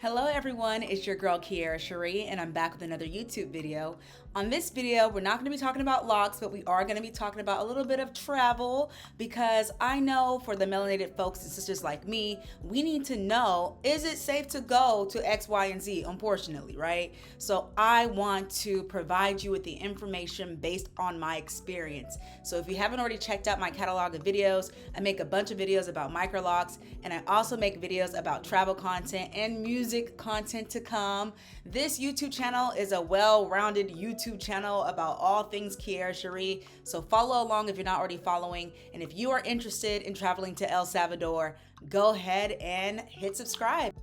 Hello everyone, it's your girl Kiara Cherie, and I'm back with another YouTube video. On this video, we're not going to be talking about locks, but we are going to be talking about a little bit of travel, because I know for the melanated folks and sisters like me, we need to know, is it safe to go to X, Y, and Z, unfortunately, right? So I want to provide you with the information based on my experience. So if you haven't already checked out my catalog of videos, I make a bunch of videos about micro locks, and I also make videos about travel content and music content to come. This YouTube channel is a well-rounded YouTube channel about all things Kiara Cherie, so follow along if you're not already following, and if you are interested in traveling to El Salvador, go ahead and hit subscribe.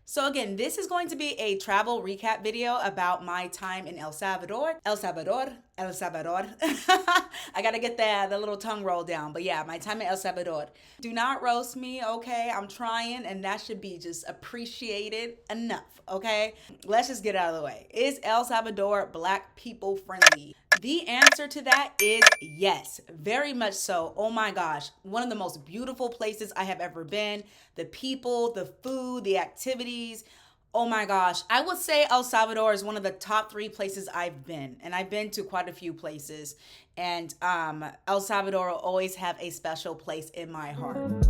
So again, this is going to be a travel recap video about my time in El Salvador. El Salvador. I gotta get the little tongue roll down. But yeah, my time in El Salvador. Do not roast me, okay? I'm trying, and that should be just appreciated enough, okay? Let's just get out of the way. Is El Salvador Black people friendly? The answer to that is yes, very much so. Oh my gosh, one of the most beautiful places I have ever been. The people, the food, the activities. Oh my gosh, I would say El Salvador is one of the top 3 places I've been, and I've been to quite a few places. And El Salvador will always have a special place in my heart.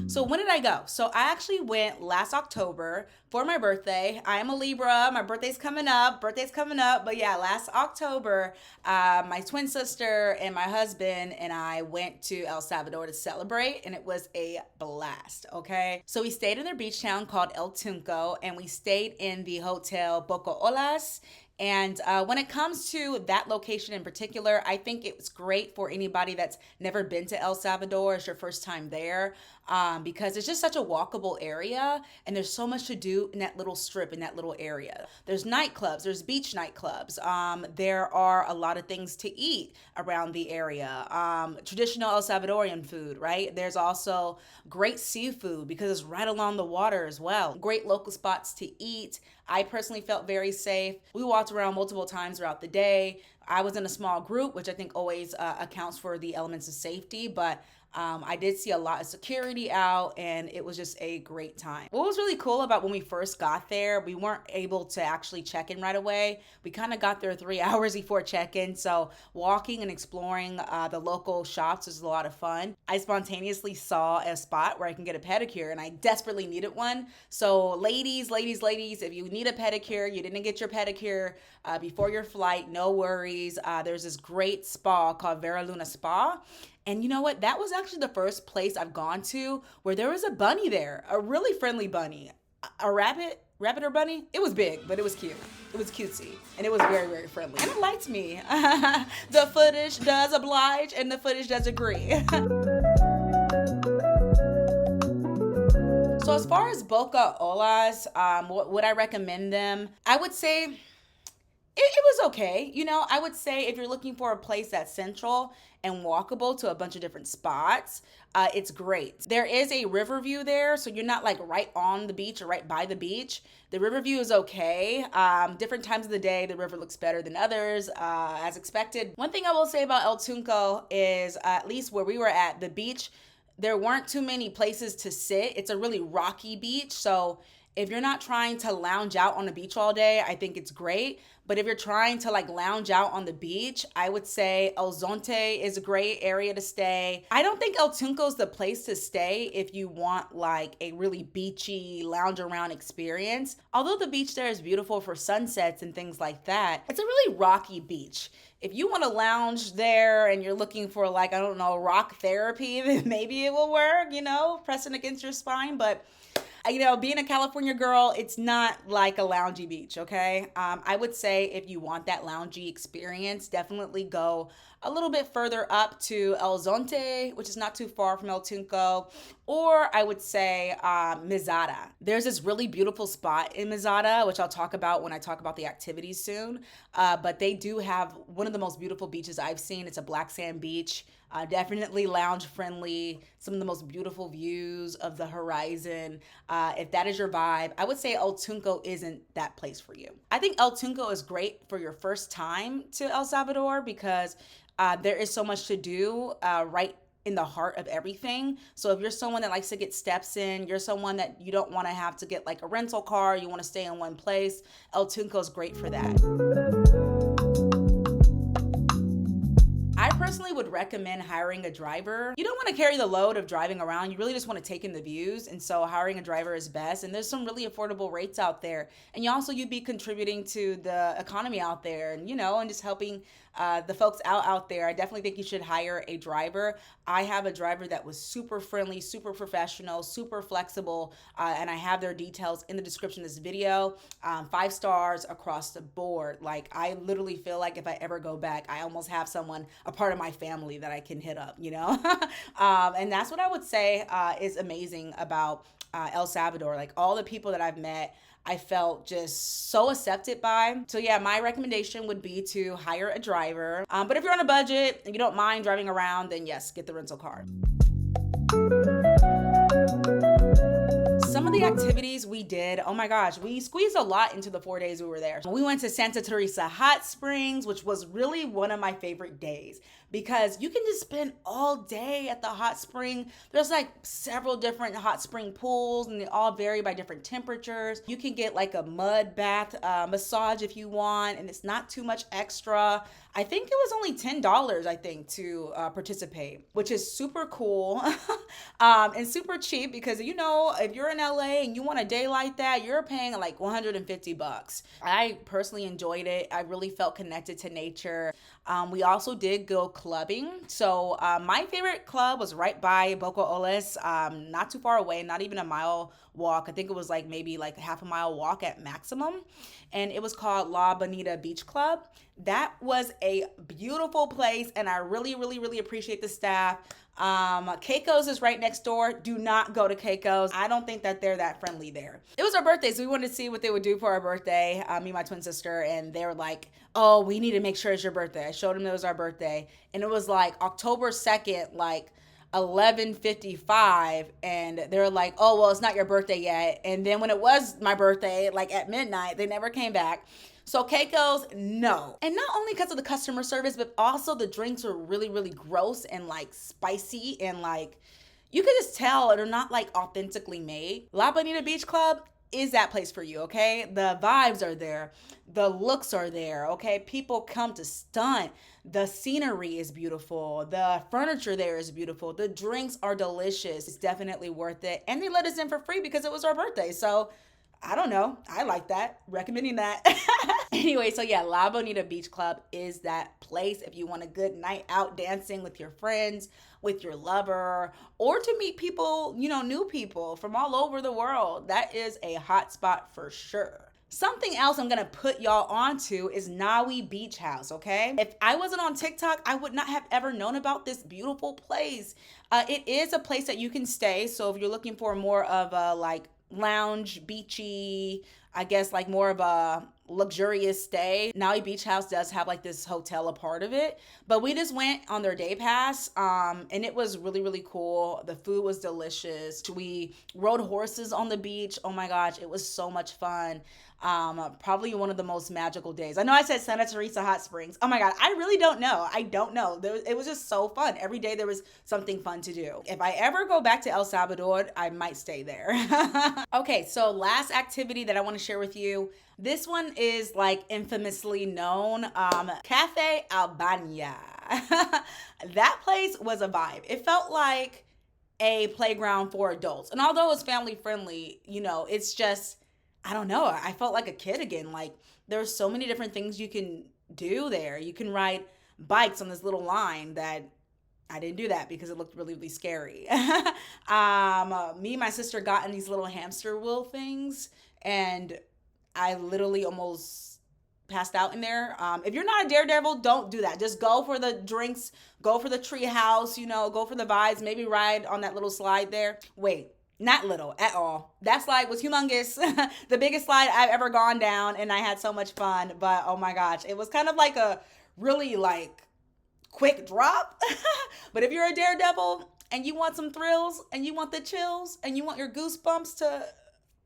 So when did I go? So I actually went last October for my birthday. I am a Libra. My birthday's coming up. But yeah, last October, my twin sister and my husband and I went to El Salvador to celebrate, and it was a blast, okay? So we stayed in their beach town called El Tunco, and we stayed in the hotel Boca, Olas. And when it comes to that location in particular, I think it's great for anybody that's never been to El Salvador. It's your first time there, because it's just such a walkable area, and there's so much to do in that little strip, in that little area. There's nightclubs, there's beach nightclubs. There are a lot of things to eat around the area. Traditional El Salvadorian food, right? There's also great seafood because it's right along the water as well. Great local spots to eat. I personally felt very safe. We walked around multiple times throughout the day. I was in a small group, which I think always accounts for the elements of safety, but I did see a lot of security out, and it was just a great time. What was really cool about when we first got there, we weren't able to actually check in right away. We kind of got there 3 hours before check-in, so walking and exploring the local shops was a lot of fun. I spontaneously saw a spot where I can get a pedicure, and I desperately needed one. So ladies, if you need a pedicure, you didn't get your pedicure before your flight, no worries. There's this great spa called Vera Luna Spa. And you know what? That was actually the first place I've gone to where there was a bunny there, a really friendly bunny. A rabbit or bunny? It was big, but it was cute. It was cutesy, and it was very, very friendly. And it liked me. The footage does oblige, and the footage does agree. So as far as Boca Olas, would I recommend them? I would say it was okay. You know, I would say if you're looking for a place that's central and walkable to a bunch of different spots, it's great. There is a river view there, so you're not like right on the beach or right by the beach. The river view is okay. Different times of the day, the river looks better than others, as expected. One thing I will say about El Tunco is, at least where we were at, the beach, there weren't too many places to sit. It's a really rocky beach, so if you're not trying to lounge out on the beach all day, I think it's great. But if you're trying to like lounge out on the beach, I would say El Zonte is a great area to stay. I don't think El Tunco is the place to stay if you want like a really beachy lounge around experience. Although the beach there is beautiful for sunsets and things like that, it's a really rocky beach. If you want to lounge there and you're looking for like, I don't know, rock therapy, then maybe it will work, you know, pressing against your spine. But you know, being a California girl, it's not like a loungy beach, okay? I would say if you want that loungy experience, definitely go a little bit further up to El Zonte, which is not too far from El Tunco, or I would say Mizada. There's this really beautiful spot in Mizada, which I'll talk about when I talk about the activities soon, but they do have one of the most beautiful beaches I've seen. It's a black sand beach. Definitely lounge friendly, some of the most beautiful views of the horizon. If that is your vibe, I would say El Tunco isn't that place for you. I think El Tunco is great for your first time to El Salvador because there is so much to do right in the heart of everything. So if you're someone that likes to get steps in, you're someone that you don't want to have to get like a rental car, you want to stay in one place, El Tunco is great for that. I personally would recommend hiring a driver. You don't want to carry the load of driving around. You really just want to take in the views. And so hiring a driver is best. And there's some really affordable rates out there. And you'd be contributing to the economy out there and, and just helping the folks out there. I definitely think you should hire a driver. I have a driver that was super friendly, super professional, super flexible, and I have their details in the description of this video. 5 stars across the board. Like, I literally feel like if I ever go back, I almost have someone, a part of my family that I can hit up, and that's what I would say is amazing about El Salvador. Like, all the people that I've met, I felt just so accepted by. So yeah, my recommendation would be to hire a driver. But if you're on a budget and you don't mind driving around, then yes, get the rental car. Some of the activities we did, oh my gosh, we squeezed a lot into the 4 days we were there. We went to Santa Teresa Hot Springs, which was really one of my favorite days because you can just spend all day at the hot spring. There's like several different hot spring pools and they all vary by different temperatures. You can get like a mud bath massage if you want, and it's not too much extra. I think it was only $10, I think, to participate, which is super cool and super cheap because, if you're in LA and you want a day like that, you're paying like $150. I personally enjoyed it. I really felt connected to nature. We also did go clubbing. So my favorite club was right by Boca, Olas, not too far away, not even a mile walk. I think it was maybe a half a mile walk at maximum. And it was called La Bonita Beach Club. That was a beautiful place, and I really, really, really appreciate the staff. Keiko's is right next door. Do not go to Keiko's. I don't think that they're that friendly there. It was our birthday, so we wanted to see what they would do for our birthday, me and my twin sister, and they were like, oh, we need to make sure it's your birthday. I showed them it was our birthday, and it was October 2nd, 11:55, and they're like, oh, well, it's not your birthday yet. And then when it was my birthday, at midnight, they never came back. So Keiko's, no. And not only because of the customer service, but also the drinks were really, really gross and spicy and you could just tell they're not authentically made. La Bonita Beach Club is that place for you, okay? The vibes are there. The looks are there, okay? People come to stunt. The scenery is beautiful. The furniture there is beautiful. The drinks are delicious. It's definitely worth it. And they let us in for free because it was our birthday. So I don't know. I like that. Recommending that. Anyway, so yeah, La Bonita Beach Club is that place if you want a good night out dancing with your friends, with your lover, or to meet people, new people from all over the world. That is a hot spot for sure. Something else I'm gonna put y'all onto is Naui Beach House, okay? If I wasn't on TikTok, I would not have ever known about this beautiful place. It is a place that you can stay. So if you're looking for more of a lounge, beachy, I guess more of a luxurious stay, Naui Beach House does have this hotel a part of it, but we just went on their day pass and it was really, really cool. The food was delicious. We rode horses on the beach. Oh my gosh, it was so much fun. Probably one of the most magical days. I know I said Santa Teresa Hot Springs. Oh my God, I really don't know. I don't know. It was just so fun. Every day there was something fun to do. If I ever go back to El Salvador, I might stay there. Okay, so last activity that I want to share with you. This one is infamously known, Cafe Albania. That place was a vibe. It felt like a playground for adults. And although it's family friendly, it's just, I don't know. I felt like a kid again. There are so many different things you can do there. You can ride bikes on this little line that I didn't do that because it looked really, really scary. Me and my sister got in these little hamster wheel things, and I literally almost passed out in there. If you're not a daredevil, don't do that. Just go for the drinks, go for the tree house, go for the vibes, maybe ride on that little slide there. Wait. Not little at all. That slide was humongous. The biggest slide I've ever gone down, and I had so much fun. But oh my gosh, it was kind of a really quick drop. But if you're a daredevil and you want some thrills and you want the chills and you want your goosebumps to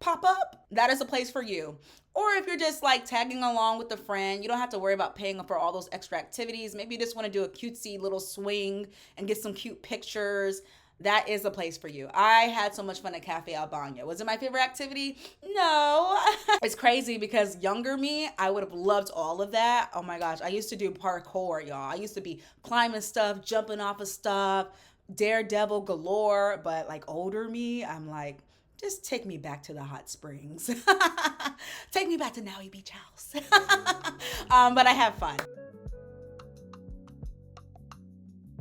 pop up, that is a place for you. Or if you're just like tagging along with a friend, you don't have to worry about paying for all those extra activities. Maybe you just want to do a cutesy little swing and get some cute pictures. That is a place for you. I had so much fun at Cafe Albania. Was it my favorite activity? No. It's crazy because younger me, I would have loved all of that. Oh my gosh, I used to do parkour, y'all. I used to be climbing stuff, jumping off of stuff, daredevil galore. But like older me, I'm like, just take me back to the hot springs. Take me back to Maui Beach House. But I have fun.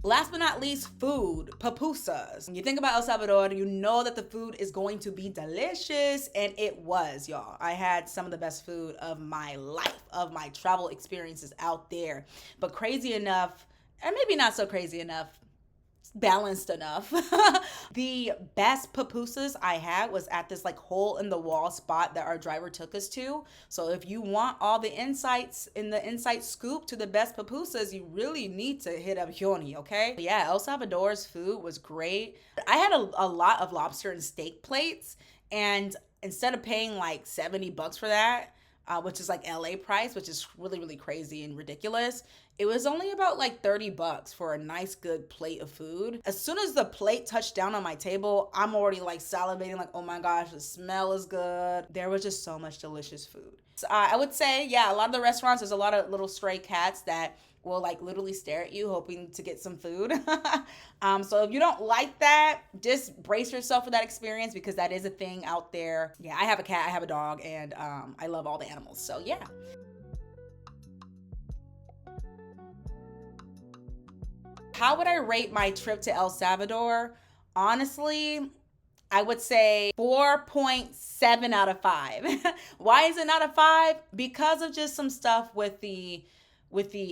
Last but not least, food, pupusas. When you think about El Salvador, you know that the food is going to be delicious, and it was, y'all. I had some of the best food of my life, of my travel experiences out there. But crazy enough, and maybe not so crazy enough, balanced enough. The best pupusas I had was at this like hole in the wall spot that our driver took us to. So if you want all the insights in the insight scoop to the best pupusas, you really need to hit up Yoni, okay? But yeah, El Salvador's food was great. I had a lot of lobster and steak plates, and instead of paying like $70 for that, which is like LA price, which is really, really crazy and ridiculous, it was only about like $30 for a nice, good plate of food. As soon as the plate touched down on my table, I'm already like salivating, like, oh my gosh, the smell is good. There was just so much delicious food. So, I would say, yeah, a lot of the restaurants, there's a lot of little stray cats that will like literally stare at you hoping to get some food. So if you don't like that, just brace yourself for that experience, because that is a thing out there. Yeah, I have a cat, I have a dog, and I love all the animals. So yeah. How would I rate my trip to El Salvador? Honestly, I would say 4.7 out of 5. Why is it not a 5? Because of just some stuff with the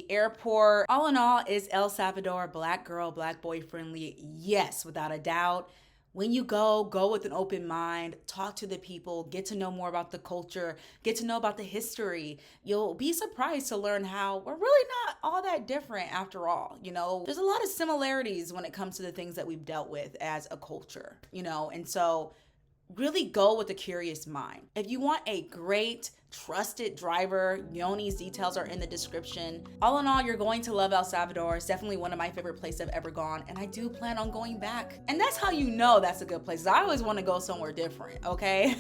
airport. All in all, is El Salvador black girl, black boy friendly? Yes, without a doubt. When you go with an open mind, talk to the people, get to know more about the culture, get to know about the history. You'll be surprised to learn how we're really not all that different after all. You know, there's a lot of similarities when it comes to the things that we've dealt with as a culture, you know, and so really go with a curious mind. If you want a great, trusted driver, Yoni's details are in the description. All in all, you're going to love El Salvador. It's definitely one of my favorite places I've ever gone, and I do plan on going back. And that's how you know that's a good place. I always want to go somewhere different, okay?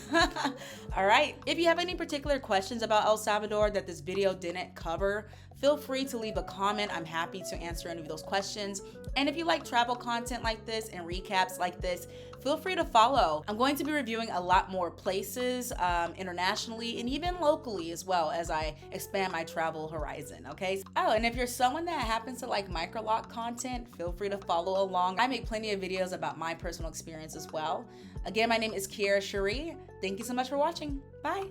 All right. If you have any particular questions about El Salvador that this video didn't cover, feel free to leave a comment. I'm happy to answer any of those questions. And if you like travel content like this and recaps like this, feel free to follow. I'm going to be reviewing a lot more places internationally and even locally as well as I expand my travel horizon, okay? Oh, and if you're someone that happens to like microlog content, feel free to follow along. I make plenty of videos about my personal experience as well. Again, my name is Kiara Cherie. Thank you so much for watching. Bye.